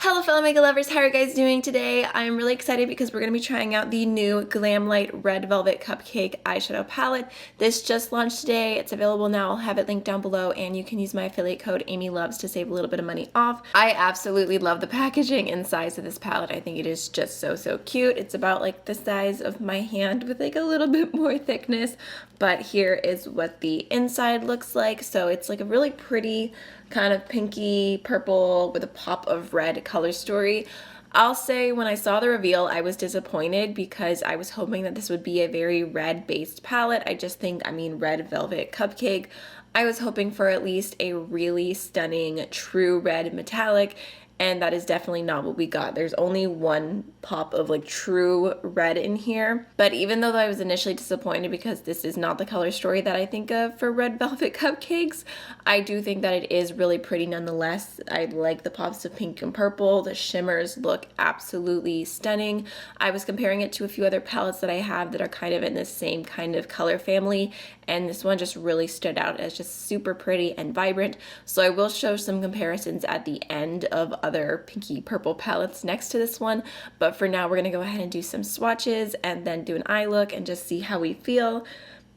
Hello fellow makeup lovers, how are you guys doing today? I'm really excited because we're going to be trying out the new Glamlite Red Velvet Cupcake eyeshadow palette. This just launched today. It's available now. I'll have it linked down below and you can use my affiliate code AMYLOVES to save a little bit of money off. I absolutely love the packaging and size of this palette. I think it is just so cute. It's about like the size of my hand with like a little bit more thickness, but here is what the inside looks like. So it's like a really pretty kind of pinky purple with a pop of red color story. I'll say when I saw the reveal, I was disappointed because I was hoping that this would be a very red based palette. I just think, Red Velvet Cupcake. I was hoping for at least a really stunning true red metallic, and that is definitely not what we got. There's only one pop of like true red in here. But even though I was initially disappointed because this is not the color story that I think of for Red Velvet Cupcakes, I do think that it is really pretty nonetheless. I like the pops of pink and purple. The shimmers look absolutely stunning. I was comparing it to a few other palettes that I have that are kind of in the same kind of color family, and this one just really stood out as just super pretty and vibrant. So I will show some comparisons at the end of other pinky purple palettes next to this one, but for now we're gonna go ahead and do some swatches and then do an eye look and just see how we feel.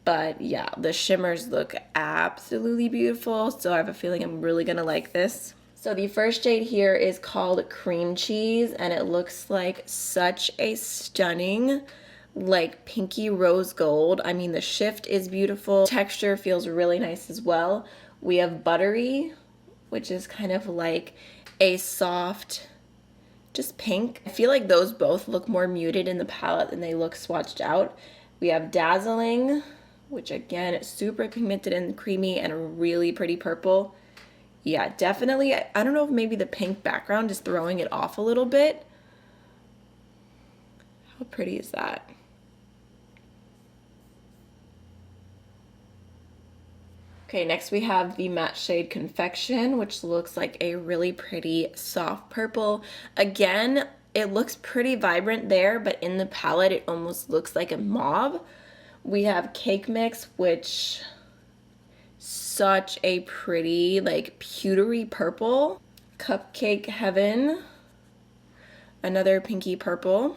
But yeah, the shimmers look absolutely beautiful, so I have a feeling I'm really gonna like this. So the first shade here is called Cream Cheese, and it looks like such a stunning like pinky rose gold. The shift is beautiful. Texture feels really nice as well. We have Buttery, which is kind of like a soft, just pink. I feel like those both look more muted in the palette than they look swatched out. We have Dazzling, which again is super pigmented and creamy and a really pretty purple. Yeah, definitely. I don't know if maybe the pink background is throwing it off a little bit. How pretty is that? Okay, next we have the matte shade Confection, which looks like a really pretty soft purple. Again, it looks pretty vibrant there, but in the palette it almost looks like a mauve. We have Cake Mix, which such a pretty like pewtery purple. Cupcake Heaven, another pinky purple.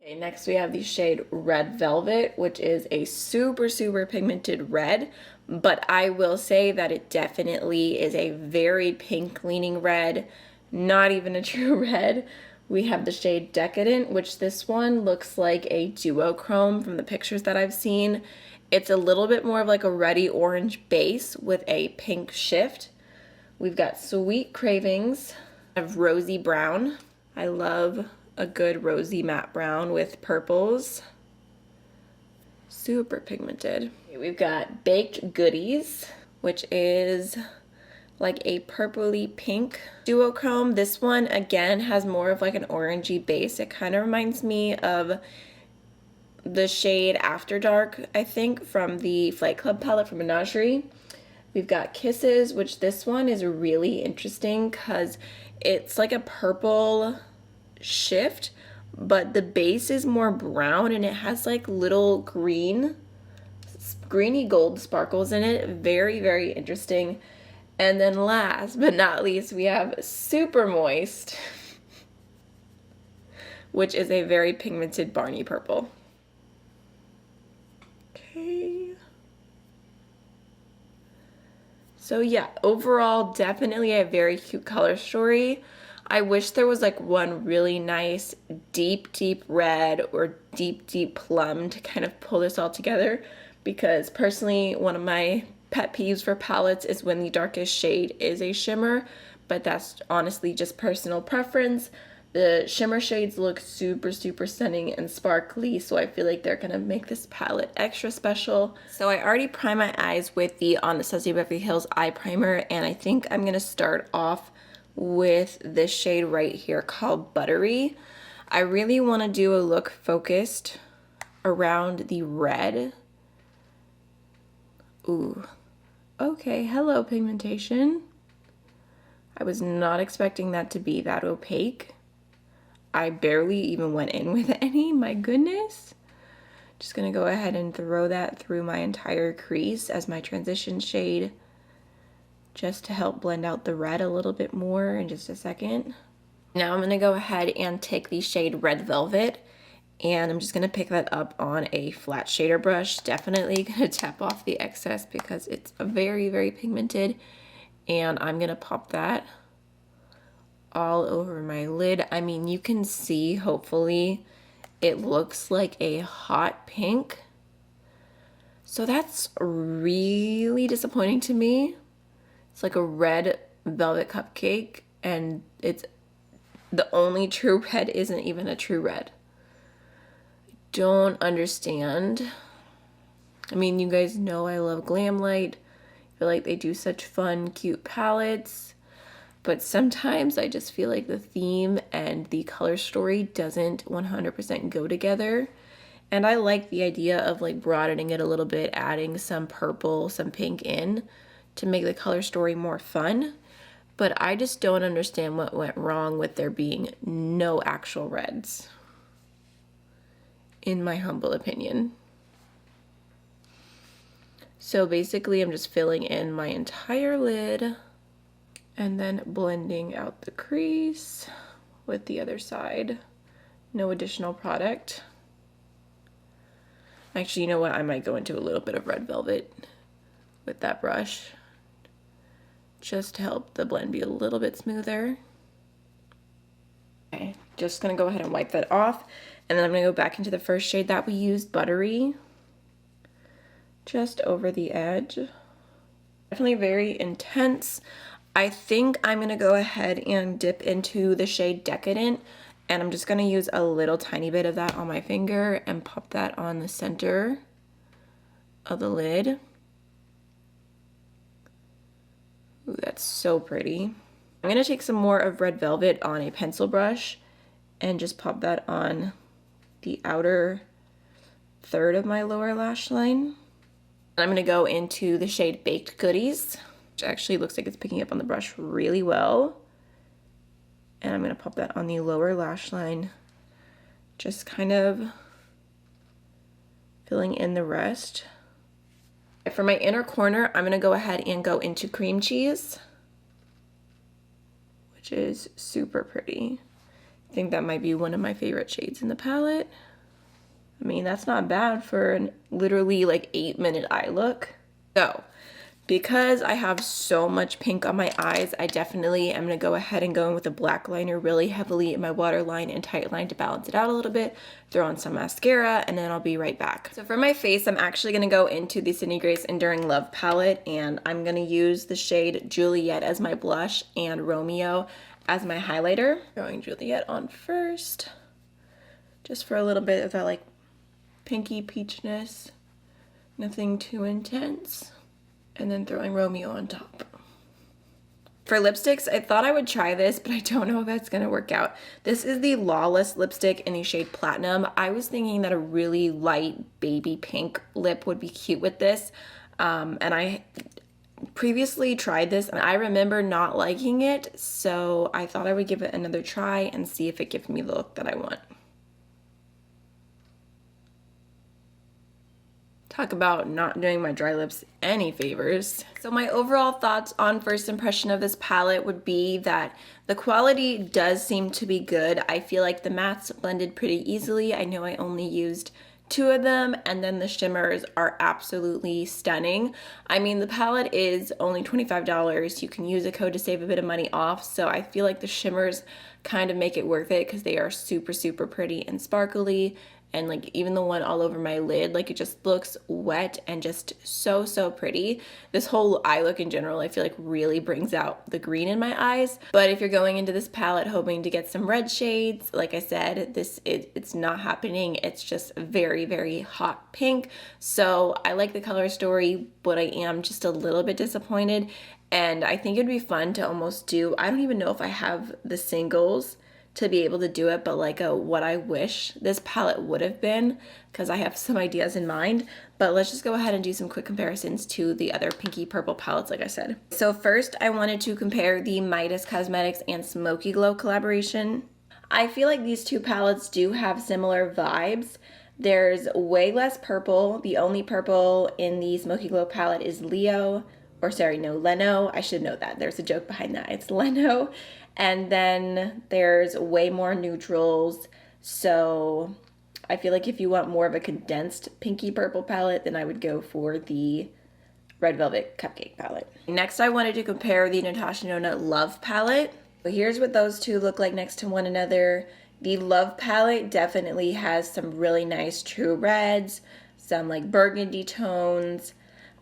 Okay, next we have the shade Red Velvet, which is a super pigmented red, but I will say that it definitely is a very pink leaning red, not even a true red. We have the shade Decadent, which this one looks like a duochrome from the pictures that I've seen. It's a little bit more of like a reddy orange base with a pink shift. We've got Sweet Cravings of Rosy Brown. I love a good rosy matte brown with purples. Super pigmented. We've got Baked Goodies, which is like a purpley pink duochrome. This one again has more of like an orangey base. It kind of reminds me of the shade After Dark, I think, from the Flight Club palette from Menagerie. We've got Kisses, which this one is really interesting because it's like a purple shift, but the base is more brown and it has like little greeny gold sparkles in it. Very interesting. And then last but not least, we have Super Moist, which is a very pigmented Barney purple. Okay. So yeah, overall definitely a very cute color story. I wish there was like one really nice deep red or deep plum to kind of pull this all together, because personally one of my pet peeves for palettes is when the darkest shade is a shimmer, but that's honestly just personal preference. The shimmer shades look super stunning and sparkly, so I feel like they're gonna make this palette extra special. So I already primed my eyes with the Anastasia Beverly Hills eye primer, and I think I'm gonna start off with this shade right here called Buttery. I really want to do a look focused around the red. Ooh, okay, hello pigmentation. I was not expecting that to be that opaque. I barely even went in with any, my goodness. Just gonna go ahead and throw that through my entire crease as my transition shade, just to help blend out the red a little bit more in just a second. Now I'm gonna go ahead and take the shade Red Velvet, and I'm just gonna pick that up on a flat shader brush. Definitely gonna tap off the excess because it's very, very pigmented, and I'm gonna pop that all over my lid. I mean, you can see, hopefully, it looks like a hot pink. So that's really disappointing to me. It's like a red velvet cupcake, and it's the only true red isn't even a true red. Don't understand. I mean, you guys know I love Glamlite. I feel like they do such fun, cute palettes, but sometimes I just feel like the theme and the color story doesn't 100% go together. And I like the idea of like broadening it a little bit, adding some purple, some pink in to make the color story more fun. But I just don't understand what went wrong with there being no actual reds, in my humble opinion. So basically I'm just filling in my entire lid and then blending out the crease with the other side. No additional product. Actually, you know what? I might go into a little bit of Red Velvet with that brush, just to help the blend be a little bit smoother. Okay, just gonna go ahead and wipe that off, and then I'm gonna go back into the first shade that we used, Buttery, just over the edge. Definitely very intense. I think I'm gonna go ahead and dip into the shade Decadent, and I'm just gonna use a little tiny bit of that on my finger and pop that on the center of the lid. Ooh, that's so pretty. I'm gonna take some more of Red Velvet on a pencil brush and just pop that on the outer third of my lower lash line. I'm gonna go into the shade Baked Goodies, which actually looks like it's picking up on the brush really well. And I'm gonna pop that on the lower lash line, just kind of filling in the rest. For my inner corner, I'm gonna go ahead and go into Cream Cheese, which is super pretty. I think that might be one of my favorite shades in the palette. I mean, that's not bad for an literally like 8-minute eye look. So, because I have so much pink on my eyes, I definitely am gonna go ahead and go in with a black liner really heavily in my waterline and tight line to balance it out a little bit, throw on some mascara, and then I'll be right back. So for my face, I'm actually gonna go into the Sydney Grace Enduring Love palette, and I'm gonna use the shade Juliet as my blush and Romeo as my highlighter. Throwing Juliet on first, just for a little bit of that like pinky peachness, nothing too intense. And then throwing Romeo on top. For lipsticks, I thought I would try this, but I don't know if that's gonna work out. This is the Lawless lipstick in the shade Platinum. I was thinking that a really light baby pink lip would be cute with this. And I previously tried this and I remember not liking it, so I thought I would give it another try and see if it gives me the look that I want. Talk about not doing my dry lips any favors. So my overall thoughts on first impression of this palette would be that the quality does seem to be good. I feel like the mattes blended pretty easily. I know I only used 2 of them, and then the shimmers are absolutely stunning. I mean, the palette is only $25. You can use a code to save a bit of money off, so I feel like the shimmers kind of make it worth it because they are super, super pretty and sparkly. And like even the one all over my lid, like it just looks wet and just so, so pretty. This whole eye look in general, I feel like really brings out the green in my eyes. But if you're going into this palette hoping to get some red shades, like I said, it's not happening. It's just very, very hot pink. So I like the color story, but I am just a little bit disappointed. And I think it'd be fun to almost do, I don't even know if I have the singles to be able to do it, but like a what I wish this palette would have been, because I have some ideas in mind. But let's just go ahead and do some quick comparisons to the other pinky purple palettes, like I said. So first I wanted to compare the Midas Cosmetics and Smoky Glow collaboration. I feel like these two palettes do have similar vibes. There's way less purple. The only purple in the Smoky Glow palette is Leno. I should know that. There's a joke behind that. It's Leno. And then there's way more neutrals. So I feel like if you want more of a condensed pinky purple palette, then I would go for the Red Velvet Cupcake palette. Next, I wanted to compare the Natasha Denona Love palette. So here's what those two look like next to one another. The Love palette definitely has some really nice true reds, some like burgundy tones.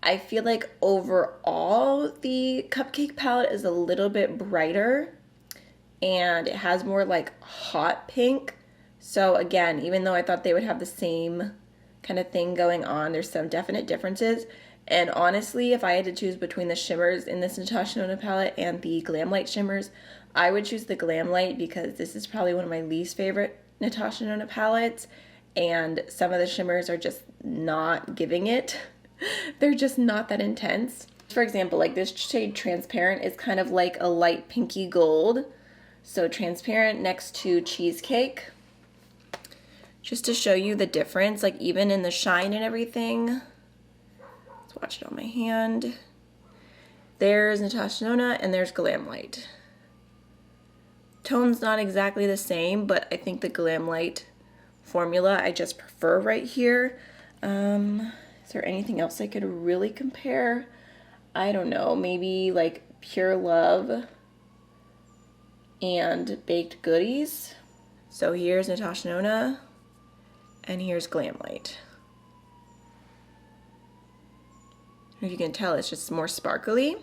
I feel like overall the Cupcake palette is a little bit brighter and it has more like hot pink. So again, even though I thought they would have the same kind of thing going on, there's some definite differences. And honestly, if I had to choose between the shimmers in this Natasha Denona palette and the Glamlite shimmers, I would choose the Glamlite because this is probably one of my least favorite Natasha Denona palettes, and some of the shimmers are just not giving it. They're just not that intense. For example, like this shade Transparent is kind of like a light pinky gold. So Transparent next to Cheesecake. Just to show you the difference, like even in the shine and everything. Let's watch it on my hand. There's Natasha Denona and there's Glamlite. Tone's not exactly the same, but I think the Glamlite formula I just prefer right here. Is there anything else I could really compare? I don't know, maybe like Pure Love and Baked Goodies. So here's Natasha Denona and here's Glamlite. If you can tell, it's just more sparkly.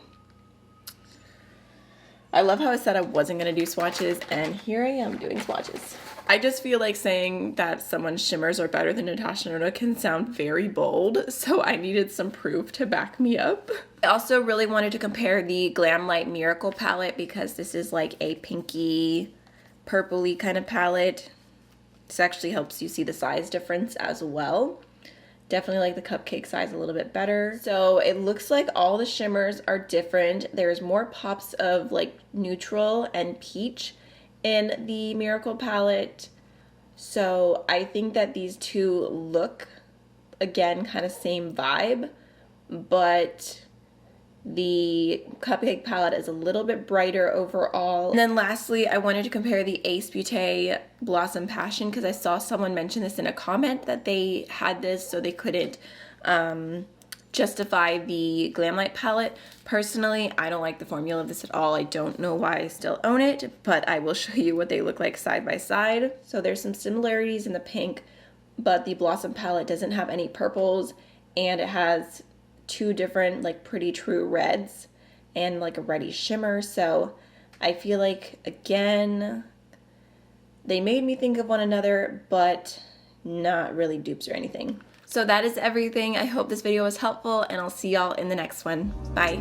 I love how I said I wasn't going to do swatches, and here I am doing swatches. I just feel like saying that someone's shimmers are better than Natasha Denona can sound very bold, so I needed some proof to back me up. I also really wanted to compare the Glamlite Miracle palette because this is like a pinky, purpley kind of palette. This actually helps you see the size difference as well. Definitely like the Cupcake size a little bit better. So it looks like all the shimmers are different. There's more pops of like neutral and peach in the Miracle palette. So I think that these two look, again, kind of same vibe, but the Cupcake palette is a little bit brighter overall. And then lastly, I wanted to compare the Ace Beauté Blossom Passion because I saw someone mention this in a comment that they had this so they couldn't justify the Glamlite palette. Personally, I don't like the formula of this at all. I don't know why I still own it, but I will show you what they look like side by side. So there's some similarities in the pink, but the Blossom palette doesn't have any purples, and it has two different like pretty true reds and like a reddy shimmer. So I feel like, again, they made me think of one another, but not really dupes or anything. So that is everything. I hope this video was helpful, and I'll see y'all in the next one. Bye.